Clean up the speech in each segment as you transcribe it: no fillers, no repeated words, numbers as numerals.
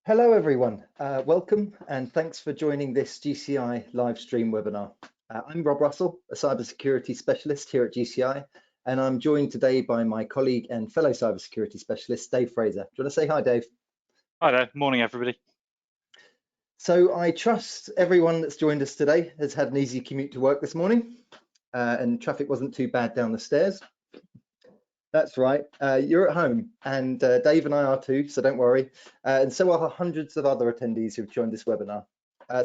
Hello everyone, welcome and thanks for joining this GCI live stream webinar. I'm Rob Russell, a cybersecurity specialist here at GCI, and I'm joined today by my colleague and fellow cybersecurity specialist, Dave Fraser. Do you want to say hi, Dave? Hi there, morning everybody. So I trust everyone that's joined us today has had an easy commute to work this morning and traffic wasn't too bad down the stairs. That's right, you're at home and Dave and I are too, so don't worry. And so are hundreds of other attendees who've joined this webinar.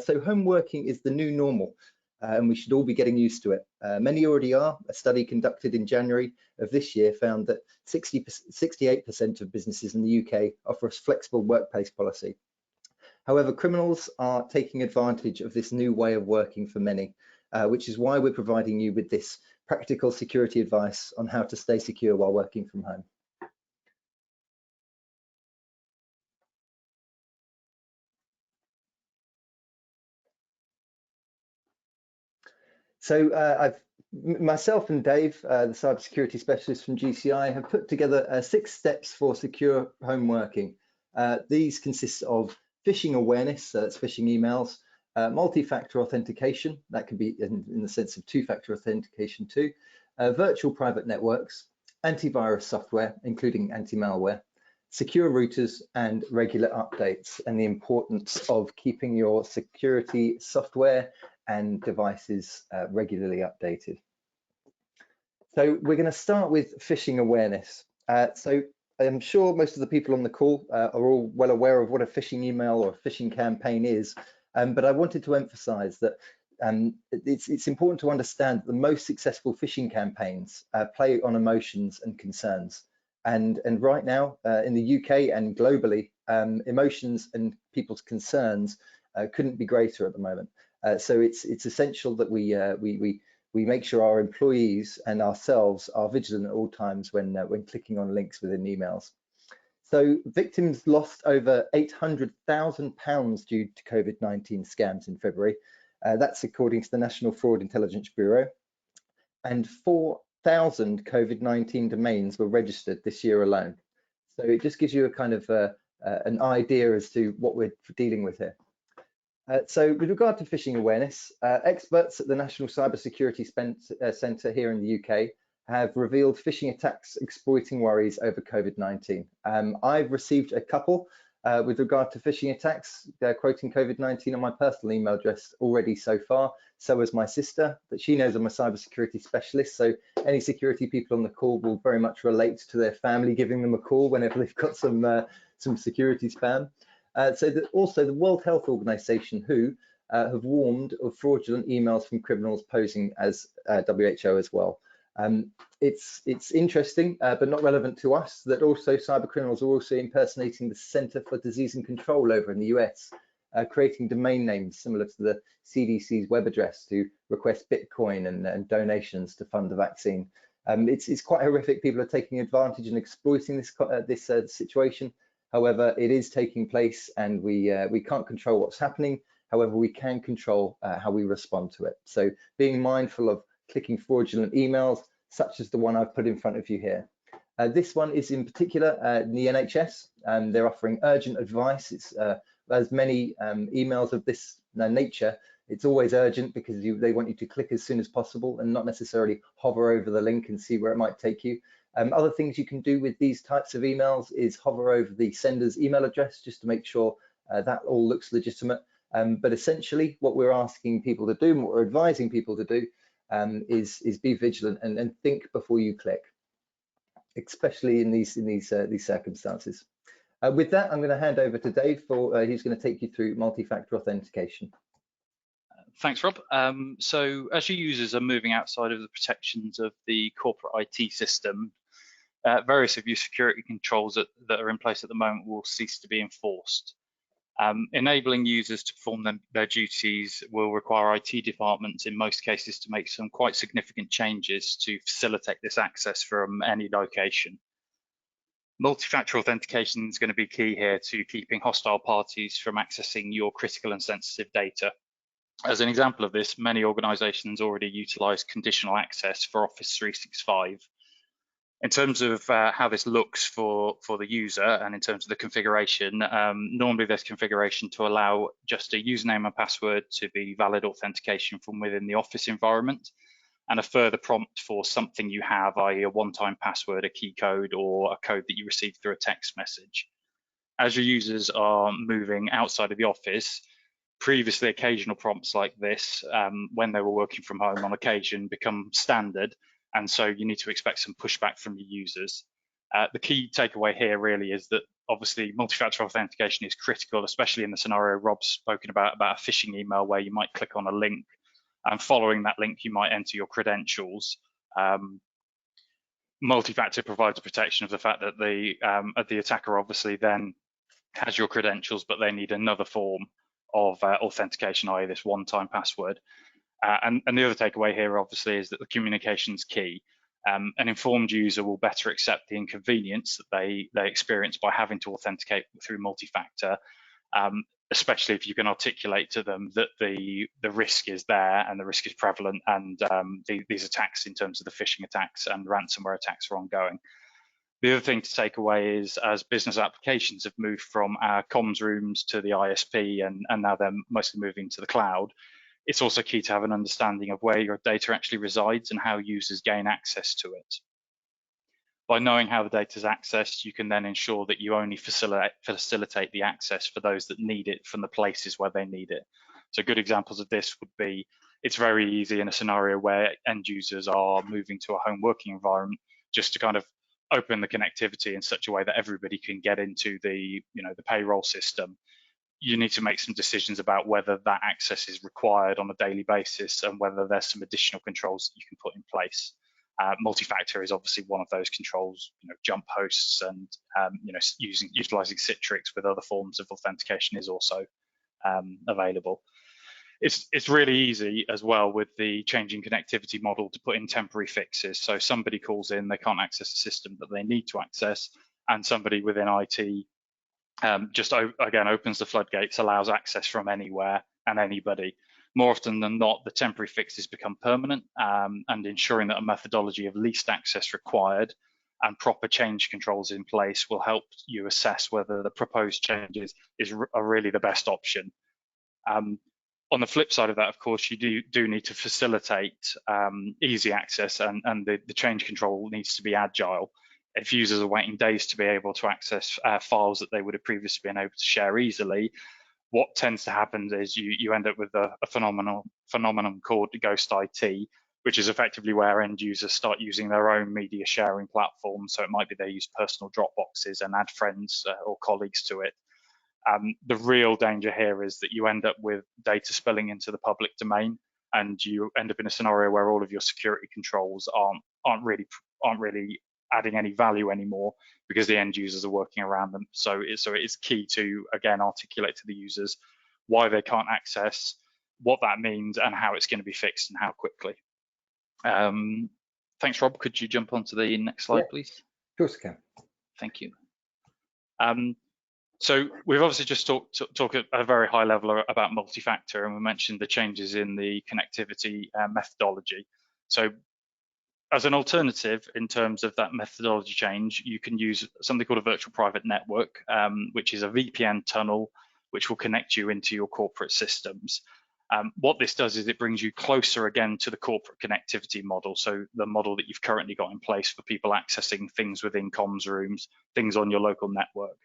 So home working is the new normal and we should all be getting used to it. Many already are. A study conducted in January of this year found that 68% of businesses in the UK offer a flexible workplace policy. However, criminals are taking advantage of this new way of working for many, which is why we're providing you with this practical security advice on how to stay secure while working from home. So myself and Dave, the cybersecurity specialist from GCI, have put together 6 steps for secure home working. These consist of phishing awareness, so that's phishing emails, multi-factor authentication, that can be in the sense of 2-factor authentication too, virtual private networks, antivirus software, including anti-malware, secure routers, and regular updates, and the importance of keeping your security software and devices regularly updated. So we're going to start with phishing awareness. So I'm sure most of the people on the call are all well aware of what a phishing email or a phishing campaign is, but I wanted to emphasize that it's important to understand that the most successful phishing campaigns play on emotions and concerns. And right now in the UK and globally, emotions and people's concerns couldn't be greater at the moment. So it's essential that we make sure our employees and ourselves are vigilant at all times when clicking on links within emails. So victims lost over £800,000 due to COVID-19 scams in February. That's according to the National Fraud Intelligence Bureau. And 4,000 COVID-19 domains were registered this year alone. So it just gives you a kind of an idea as to what we're dealing with here. So with regard to phishing awareness, experts at the National Cybersecurity Centre here in the UK have revealed phishing attacks exploiting worries over COVID-19. I've received a couple with regard to phishing attacks quoting COVID-19 on my personal email address already so far. So has my sister, but she knows I'm a cybersecurity specialist. So any security people on the call will very much relate to their family giving them a call whenever they've got some security spam. Also the World Health Organization, WHO, have warned of fraudulent emails from criminals posing as WHO as well. It's interesting, but not relevant to us, that also cyber criminals are also impersonating the Center for Disease and Control over in the US, creating domain names similar to the CDC's web address to request Bitcoin and donations to fund the vaccine. It's quite horrific. People are taking advantage and exploiting this situation. However, it is taking place and we can't control what's happening. However, we can control how we respond to it. So being mindful of clicking fraudulent emails, such as the one I've put in front of you here. This one is in particular in the NHS, and they're offering urgent advice. It's as many emails of this nature, it's always urgent because they want you to click as soon as possible and not necessarily hover over the link and see where it might take you. Other things you can do with these types of emails is hover over the sender's email address just to make sure that all looks legitimate. But essentially what we're asking people to do and what we're advising people to do is be vigilant and think before you click, especially in these circumstances. With that, I'm going to hand over to Dave for he's going to take you through multi-factor authentication. Thanks, Rob. So as your users are moving outside of the protections of the corporate IT system, various of your security controls that are in place at the moment will cease to be enforced. Enabling users to perform their duties will require IT departments in most cases to make some quite significant changes to facilitate this access from any location. Multi-factor authentication is going to be key here to keeping hostile parties from accessing your critical and sensitive data. As an example of this, many organizations already utilize conditional access for Office 365. In terms of how this looks for the user and in terms of the configuration, normally there's configuration to allow just a username and password to be valid authentication from within the Office environment, and a further prompt for something you have, i.e. a one-time password, a key code, or a code that you receive through a text message. As your users are moving outside of the Office, previously occasional prompts like this, when they were working from home on occasion, become standard, and so you need to expect some pushback from your users. The key takeaway here really is that obviously multi-factor authentication is critical, especially in the scenario Rob's spoken about a phishing email where you might click on a link, and following that link you might enter your credentials. Multi-factor provides protection of the fact that the attacker obviously then has your credentials, but they need another form of authentication, i.e. this one-time password. And the other takeaway here obviously is that the communication's key. An informed user will better accept the inconvenience that they experience by having to authenticate through multi-factor, especially if you can articulate to them that the risk is there and the risk is prevalent, and these attacks in terms of the phishing attacks and ransomware attacks are ongoing. The other thing to take away is, as business applications have moved from our comms rooms to the ISP and now they're mostly moving to the cloud, it's also key to have an understanding of where your data actually resides and how users gain access to it. By knowing how the data is accessed, you can then ensure that you only facilitate the access for those that need it from the places where they need it. So good examples of this would be, it's very easy in a scenario where end users are moving to a home working environment just to kind of open the connectivity in such a way that everybody can get into the payroll system. You need to make some decisions about whether that access is required on a daily basis and whether there's some additional controls that you can put in place. Multi-factor is obviously one of those controls, jump hosts and utilizing Citrix with other forms of authentication is also available. It's really easy as well with the changing connectivity model to put in temporary fixes. So somebody calls in, they can't access the system that they need to access, and somebody within IT just again opens the floodgates, allows access from anywhere and anybody. More often than not, the temporary fixes become permanent, and ensuring that a methodology of least access required and proper change controls in place will help you assess whether the proposed changes are really the best option. On the flip side of that, of course, you do need to facilitate easy access, and the change control needs to be agile. If users are waiting days to be able to access files that they would have previously been able to share easily, what tends to happen is you end up with a phenomenon called ghost IT, which is effectively where end users start using their own media sharing platforms. So it might be they use personal Dropboxes and add friends or colleagues to it. The real danger here is that you end up with data spilling into the public domain, and you end up in a scenario where all of your security controls aren't really adding any value anymore because the end users are working around them. So it's key to, again, articulate to the users why they can't access, what that means, and how it's going to be fixed and how quickly. Thanks, Rob. Could you jump onto the next slide, please? Of course I can. Thank you. So we've obviously just talked at a very high level about multi-factor, and we mentioned the changes in the connectivity methodology. So as an alternative in terms of that methodology change, you can use something called a virtual private network, which is a VPN tunnel which will connect you into your corporate systems. What this does is it brings you closer again to the corporate connectivity model, so the model that you've currently got in place for people accessing things within comms rooms, things on your local network.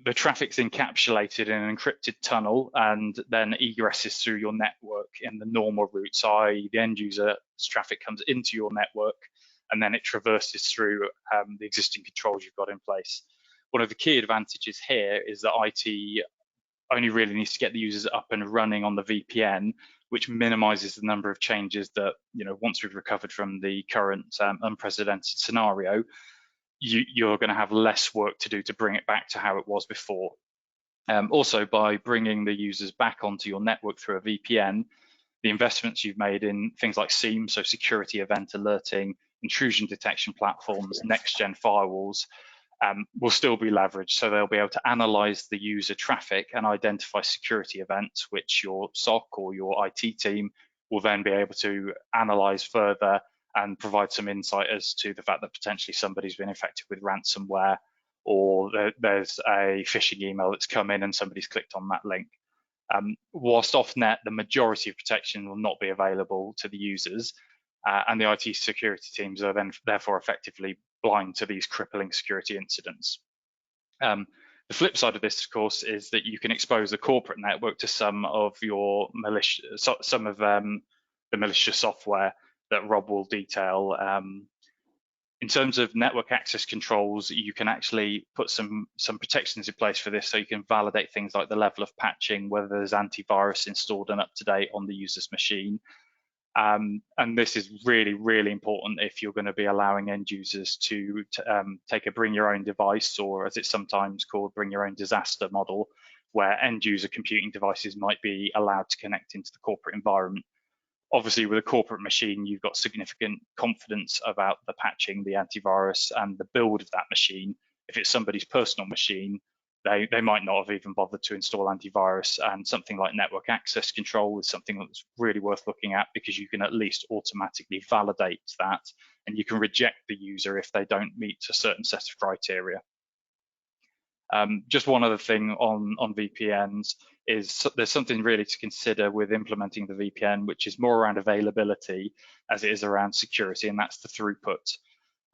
The traffic's encapsulated in an encrypted tunnel and then egresses through your network in the normal routes, i.e. the end user's traffic comes into your network and then it traverses through the existing controls you've got in place. One of the key advantages here is that IT only really needs to get the users up and running on the VPN, which minimizes the number of changes that, once we've recovered from the current unprecedented scenario, you're going to have less work to do to bring it back to how it was before. Also, by bringing the users back onto your network through a VPN, the investments you've made in things like SIEM, so security event alerting, intrusion detection platforms, next-gen firewalls, will still be leveraged. So they'll be able to analyze the user traffic and identify security events, which your SOC or your IT team will then be able to analyze further and provide some insight as to the fact that potentially somebody's been infected with ransomware, or there's a phishing email that's come in and somebody's clicked on that link. Whilst off-net, the majority of protection will not be available to the users, and the IT security teams are then therefore effectively blind to these crippling security incidents. The flip side of this, of course, is that you can expose the corporate network to some of your malicious, the malicious software that Rob will detail. In terms of network access controls, you can actually put some protections in place for this, so you can validate things like the level of patching, whether there's antivirus installed and up to date on the user's machine. And this is really, really important if you're going to be allowing end users to take a bring your own device, or as it's sometimes called, bring your own disaster model, where end user computing devices might be allowed to connect into the corporate environment. Obviously, with a corporate machine, you've got significant confidence about the patching, the antivirus, and the build of that machine. If it's somebody's personal machine, they might not have even bothered to install antivirus, and something like network access control is something that's really worth looking at, because you can at least automatically validate that, and you can reject the user if they don't meet a certain set of criteria. Just one other thing on VPNs is there's something really to consider with implementing the VPN, which is more around availability as it is around security, and that's the throughput.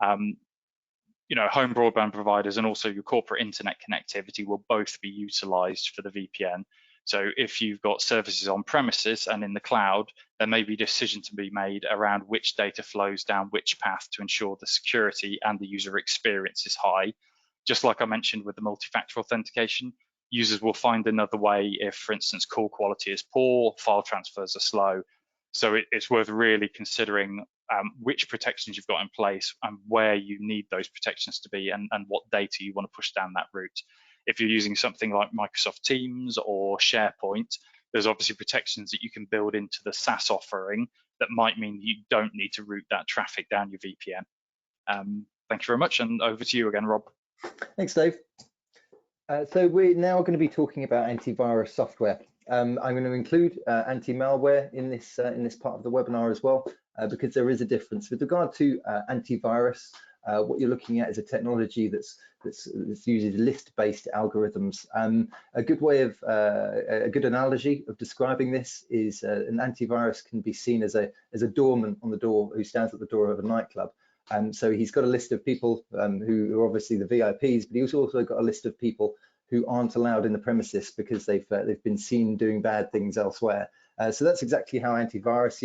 Home broadband providers and also your corporate internet connectivity will both be utilized for the VPN. So if you've got services on premises and in the cloud, there may be a decision to be made around which data flows down which path to ensure the security and the user experience is high. Just like I mentioned with the multi-factor authentication, users will find another way if, for instance, call quality is poor, file transfers are slow. So it's worth really considering which protections you've got in place and where you need those protections to be, and what data you want to push down that route. If you're using something like Microsoft Teams or SharePoint, there's obviously protections that you can build into the SaaS offering that might mean you don't need to route that traffic down your VPN. Thank you very much, and over to you again, Rob. Thanks, Dave. So we're now going to be talking about antivirus software. I'm going to include anti-malware in this part of the webinar as well, because there is a difference with regard to antivirus. What you're looking at is a technology that uses list-based algorithms. A good way of a good analogy of describing this is an antivirus can be seen as a doorman on the door who stands at the door of a nightclub. So he's got a list of people who are obviously the VIPs, but he's also got a list of people who aren't allowed in the premises because they've been seen doing bad things elsewhere. So that's exactly how antivirus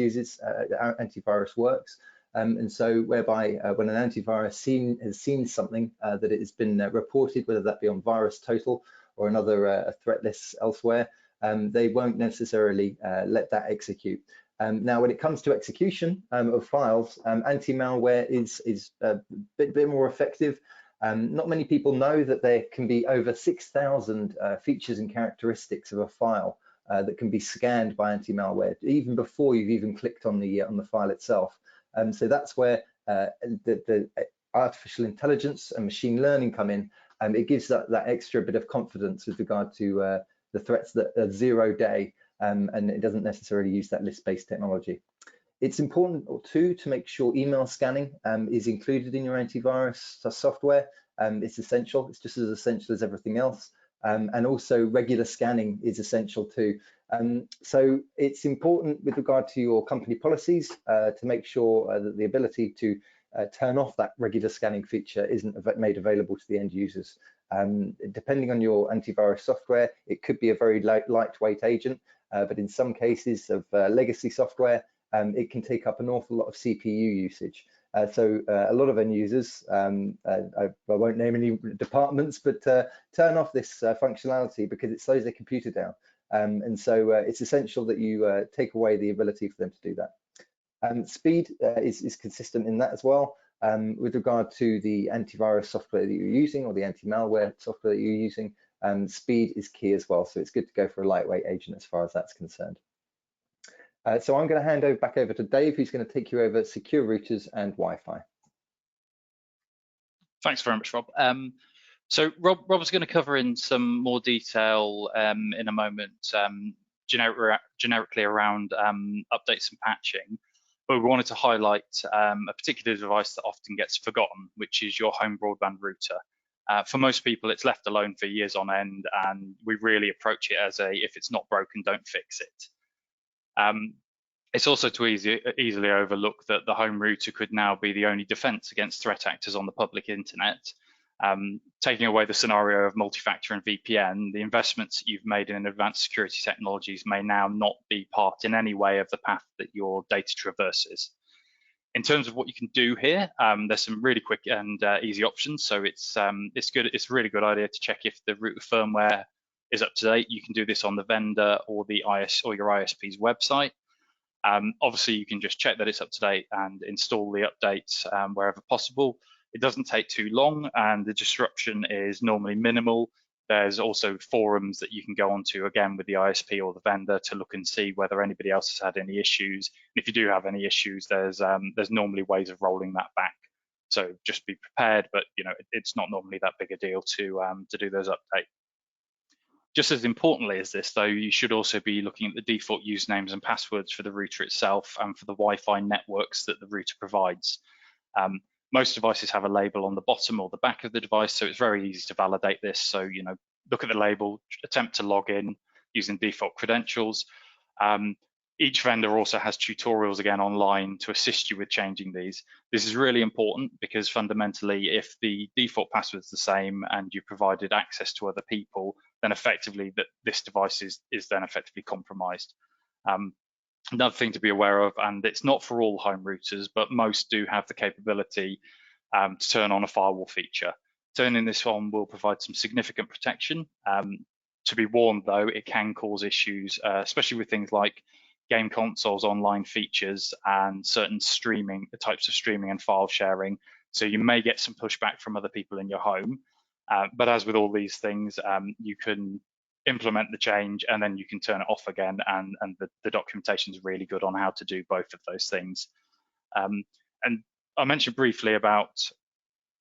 works. And so whereby when an antivirus has seen something that it has been reported, whether that be on VirusTotal or another threat lists elsewhere, they won't necessarily let that execute. Now, when it comes to execution of files, anti-malware is a bit more effective. Not many people know that there can be over 6,000 features and characteristics of a file that can be scanned by anti-malware, even before you've even clicked on the file itself. So that's where the artificial intelligence and machine learning come in. It gives that extra bit of confidence with regard to the threats that are 0 day. And it doesn't necessarily use that list-based technology. It's important too to make sure email scanning is included in your antivirus software. It's essential. It's just as essential as everything else. And also regular scanning is essential too. So it's important with regard to your company policies to make sure that the ability to turn off that regular scanning feature isn't made available to the end users. Depending on your antivirus software, it could be a very lightweight agent. But in some cases of legacy software, it can take up an awful lot of CPU usage. So a lot of end users, I won't name any departments, but turn off this functionality because it slows their computer down. And so it's essential that you take away the ability for them to do that. Speed is consistent in that as well. With regard to the antivirus software that you're using or the anti-malware software that you're using, speed is key as well. So it's good to go for a lightweight agent as far as that's concerned. So I'm going to back over to Dave, who's going to take you over secure routers and Wi-Fi. Thanks very much, Rob. So Rob's going to cover in some more detail in a moment, generically around updates and patching. but we wanted to highlight a particular device that often gets forgotten, which is your home broadband router. For most people, it's left alone for years on end, and we really approach it as if it's not broken, don't fix it. It's also too easily overlook that the home router could now be the only defense against threat actors on the public internet. Taking away the scenario of multifactor and VPN, the investments that you've made in advanced security technologies may now not be part in any way of the path that your data traverses. In terms of what you can do here, there's some really quick and easy options. So it's good. It's a really good idea to check if the router firmware is up to date. You can do this on the vendor or the your ISP's website. Obviously, you can just check that it's up to date and install the updates wherever possible. It doesn't take too long, and the disruption is normally minimal. There's also forums that you can go onto, again, with the ISP or the vendor to look and see whether anybody else has had any issues. And if you do have any issues, there's normally ways of rolling that back. So just be prepared, but it's not normally that big a deal to do those updates. Just as importantly as this, though, you should also be looking at the default usernames and passwords for the router itself and for the Wi-Fi networks that the router provides. Most devices have a label on the bottom or the back of the device, so it's very easy to validate this. So, look at the label, attempt to log in using default credentials. Each vendor also has tutorials again online to assist you with changing these. This is really important because fundamentally, if the default password is the same and you provided access to other people, then effectively this device is then effectively compromised. Another thing to be aware of, and it's not for all home routers, but most do have the capability to turn on a firewall feature. Turning this on will provide some significant protection. To be warned, though, it can cause issues, especially with things like game consoles, online features, and certain types of streaming and file sharing. So you may get some pushback from other people in your home. But as with all these things, you can implement the change and then you can turn it off again, and the documentation is really good on how to do both of those things. And I mentioned briefly about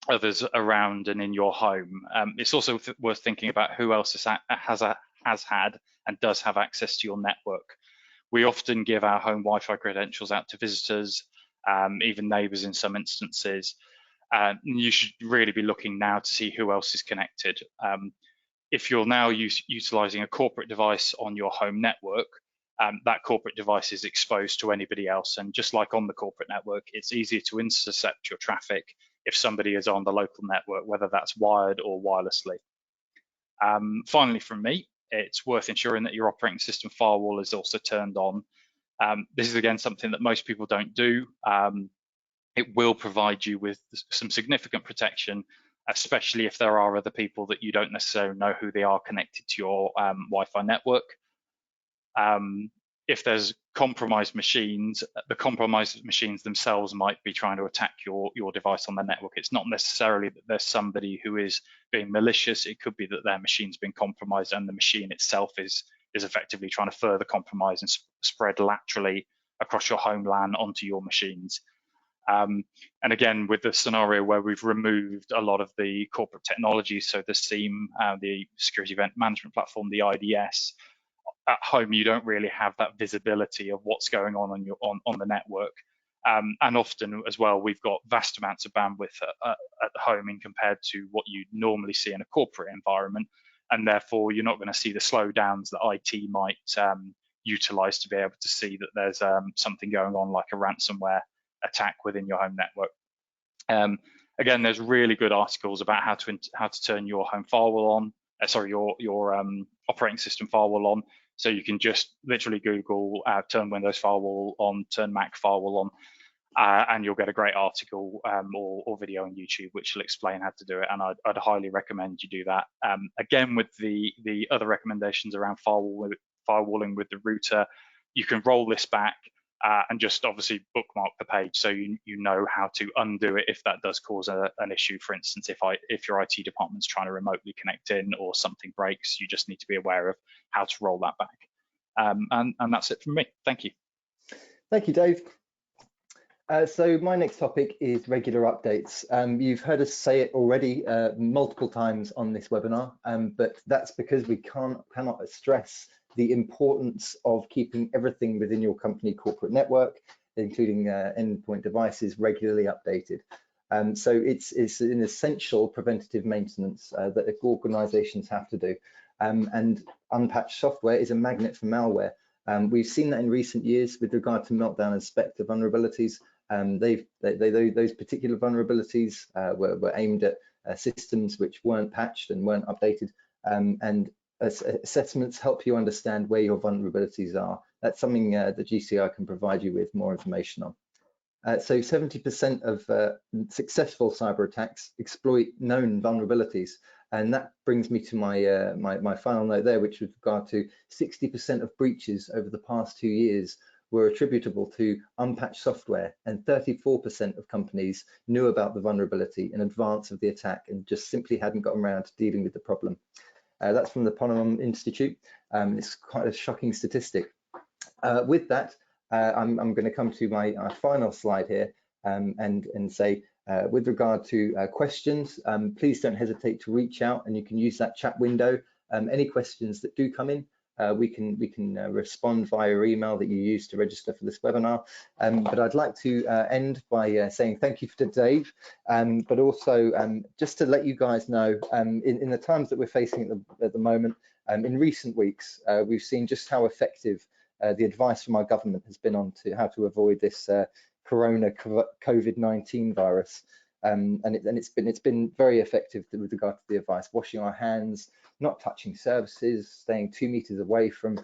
others around and in your home. It's also worth thinking about who else has had and does have access to your network. We often give our home Wi-Fi credentials out to visitors, even neighbours in some instances. You should really be looking now to see who else is connected. If you're now utilising a corporate device on your home network, that corporate device is exposed to anybody else. And just like on the corporate network, it's easier to intercept your traffic if somebody is on the local network, whether that's wired or wirelessly. Finally, from me, it's worth ensuring that your operating system firewall is also turned on. This is, again, something that most people don't do. It will provide you with some significant protection, especially if there are other people that you don't necessarily know who they are connected to your Wi-Fi network. If there's compromised machines, the compromised machines themselves might be trying to attack your device on the network. It's not necessarily that there's somebody who is being malicious. It could be that their machine's been compromised and the machine itself is effectively trying to further compromise and spread laterally across your home LAN onto your machines. And again, with the scenario where we've removed a lot of the corporate technology, so the SIEM, the Security Event Management Platform, the IDS, at home you don't really have that visibility of what's going on the network. And often as well, we've got vast amounts of bandwidth at home in compared to what you normally see in a corporate environment, and therefore you're not going to see the slowdowns that IT might utilize to be able to see that there's something going on, like a ransomware attack within your home network. Again, there's really good articles about how to turn your home firewall on, your operating system firewall on. So you can just literally Google turn Windows firewall on, turn Mac firewall on, and you'll get a great article or video on YouTube which will explain how to do it. And I'd highly recommend you do that. Again, with the other recommendations around firewalling with the router, you can roll this back and just obviously bookmark the page so you know how to undo it if that does cause an issue. For instance, if your IT department's trying to remotely connect in or something breaks, you just need to be aware of how to roll that back. And that's it from me. Thank you. Thank you, Dave. So my next topic is regular updates. You've heard us say it already multiple times on this webinar, but that's because we cannot stress the importance of keeping everything within your company corporate network, including endpoint devices, regularly updated. So it's an essential preventative maintenance that organizations have to do. And unpatched software is a magnet for malware. We've seen that in recent years with regard to Meltdown and Spectre vulnerabilities. Those particular vulnerabilities were aimed at systems which weren't patched and weren't updated, and assessments help you understand where your vulnerabilities are. That's something that GCI can provide you with more information on. So 70% of successful cyber attacks exploit known vulnerabilities, and that brings me to my my final note there, which with regard to 60% of breaches over the past 2 years were attributable to unpatched software, and 34% of companies knew about the vulnerability in advance of the attack and just simply hadn't gotten around to dealing with the problem. That's from the Ponemon Institute. It's quite a shocking statistic. With that, I'm going to come to my final slide here and say, with regard to questions, please don't hesitate to reach out, and you can use that chat window. Any questions that do come in, we can respond via email that you used to register for this webinar. But I'd like to end by saying thank you to Dave, but also just to let you guys know, in the times that we're facing at the moment, in recent weeks, we've seen just how effective the advice from our government has been on to how to avoid this corona COVID-19 virus, and it's been very effective with regard to the advice: washing our hands, not touching services, staying 2 meters away from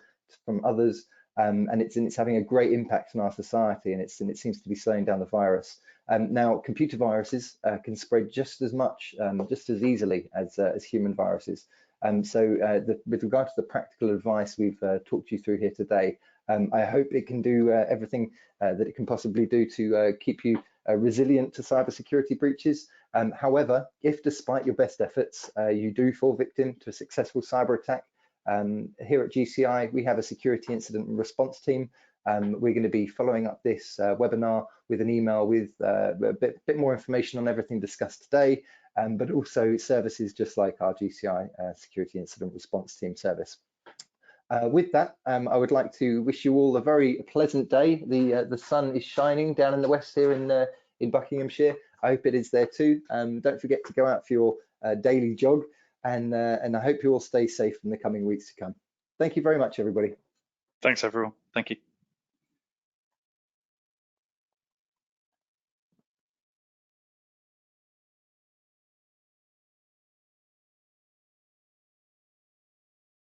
others, and it's having a great impact on our society, and it seems to be slowing down the virus. Now, computer viruses can spread just as much, just as easily as human viruses. So with regard to the practical advice we've talked you through here today, I hope it can do everything that it can possibly do to keep you resilient to cybersecurity breaches. However, if despite your best efforts, you do fall victim to a successful cyber attack, here at GCI, we have a security incident response team. We're going to be following up this webinar with an email with a bit more information on everything discussed today, but also services just like our GCI security incident response team service. With that, I would like to wish you all a very pleasant day. The sun is shining down in the west here in Buckinghamshire. I hope it is there too. Don't forget to go out for your daily jog, and I hope you all stay safe in the coming weeks to come. Thank you very much, everybody. Thanks, everyone. Thank you.